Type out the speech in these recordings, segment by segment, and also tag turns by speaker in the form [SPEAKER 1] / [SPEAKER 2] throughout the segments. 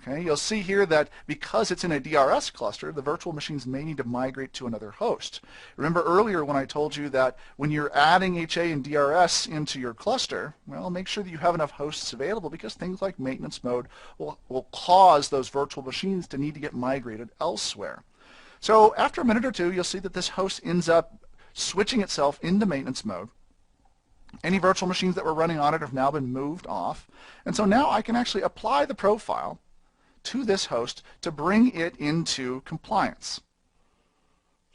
[SPEAKER 1] Okay, you'll see here that because it's in a DRS cluster, the virtual machines may need to migrate to another host. Remember earlier when I told you that when you're adding HA and DRS into your cluster, well, make sure that you have enough hosts available because things like maintenance mode will cause those virtual machines to need to get migrated elsewhere. So after a minute or two, you'll see that this host ends up switching itself into maintenance mode. Any virtual machines that were running on it have now been moved off. And so now I can actually apply the profile to this host to bring it into compliance.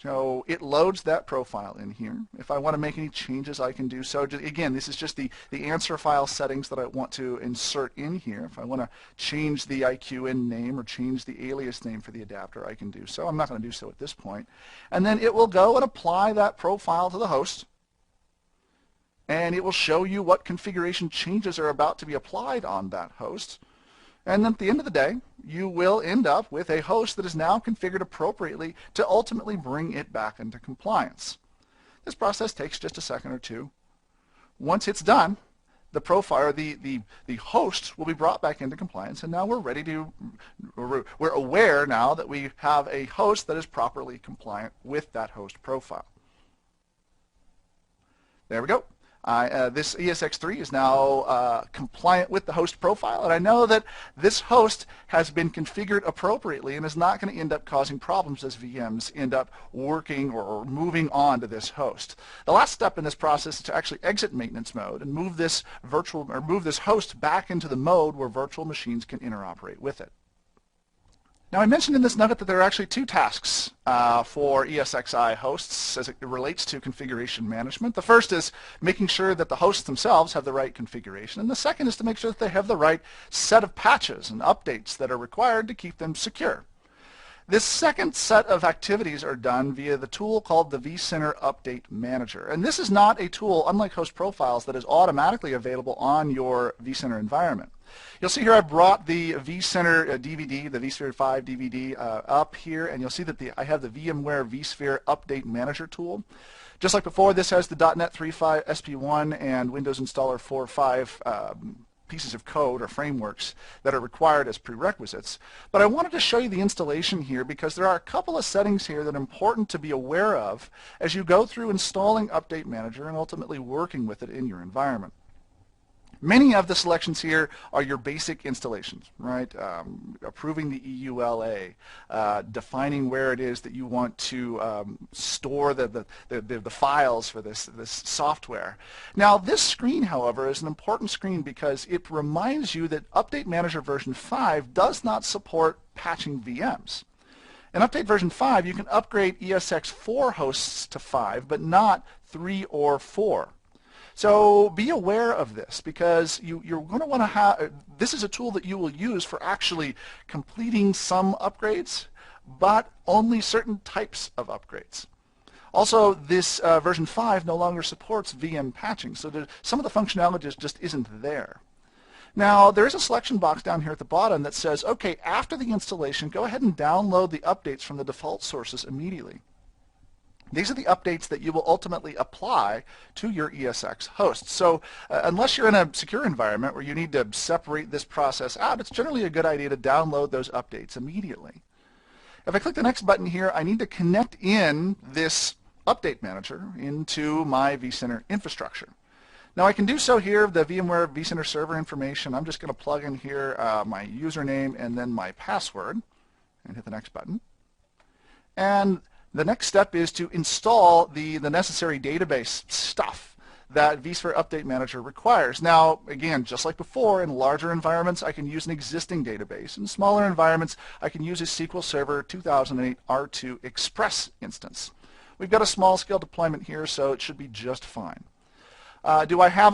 [SPEAKER 1] So it loads that profile in here. If I want to make any changes, I can do so. Again, this is just the answer file settings that I want to insert in here. If I want to change the IQN name or change the alias name for the adapter, I can do so. I'm not going to do so at this point. And then it will go and apply that profile to the host. And it will show you what configuration changes are about to be applied on that host. And then at the end of the day, you will end up with a host that is now configured appropriately to ultimately bring it back into compliance. This process takes just a second or two. Once it's done, the profile, or the host will be brought back into compliance, and now we're aware now that we have a host that is properly compliant with that host profile. There we go. This ESX3 is now compliant with the host profile, and I know that this host has been configured appropriately and is not going to end up causing problems as VMs end up working or moving on to this host. The last step in this process is to actually exit maintenance mode and move this host back into the mode where virtual machines can interoperate with it. Now, I mentioned in this nugget that there are actually two tasks for ESXi hosts as it relates to configuration management. The first is making sure that the hosts themselves have the right configuration, and the second is to make sure that they have the right set of patches and updates that are required to keep them secure. This second set of activities are done via the tool called the vCenter Update Manager. And this is not a tool, unlike host profiles, that is automatically available on your vCenter environment. You'll see here I brought the vCenter DVD, the vSphere 5 DVD up here, and you'll see that I have the VMware vSphere Update Manager tool. Just like before, this has the .NET 3.5 SP1 and Windows Installer 4.5 pieces of code or frameworks that are required as prerequisites. But I wanted to show you the installation here because there are a couple of settings here that are important to be aware of as you go through installing Update Manager and ultimately working with it in your environment. Many of the selections here are your basic installations, right? Approving the EULA, defining where it is that you want to store the files for this software. Now, this screen, however, is an important screen because it reminds you that Update Manager version 5 does not support patching VMs. In Update version 5, you can upgrade ESX4 hosts to 5, but not 3 or 4. So be aware of this because you're going to want to have, this is a tool that you will use for actually completing some upgrades, but only certain types of upgrades. Also, this version 5 no longer supports VM patching, so some of the functionality just isn't there. Now, there is a selection box down here at the bottom that says, okay, after the installation, go ahead and download the updates from the default sources immediately. These are the updates that you will ultimately apply to your ESX hosts. So unless you're in a secure environment where you need to separate this process out, it's generally a good idea to download those updates immediately. If I click the next button here, I need to connect in this Update Manager into my vCenter infrastructure. Now I can do so here, the VMware vCenter server information. I'm just going to plug in here my username and then my password and hit the next button. And the next step is to install the necessary database stuff that vSphere Update Manager requires. Now, again, just like before, in larger environments, I can use an existing database. In smaller environments, I can use a SQL Server 2008 R2 Express instance. We've got a small-scale deployment here, so it should be just fine. Do I have any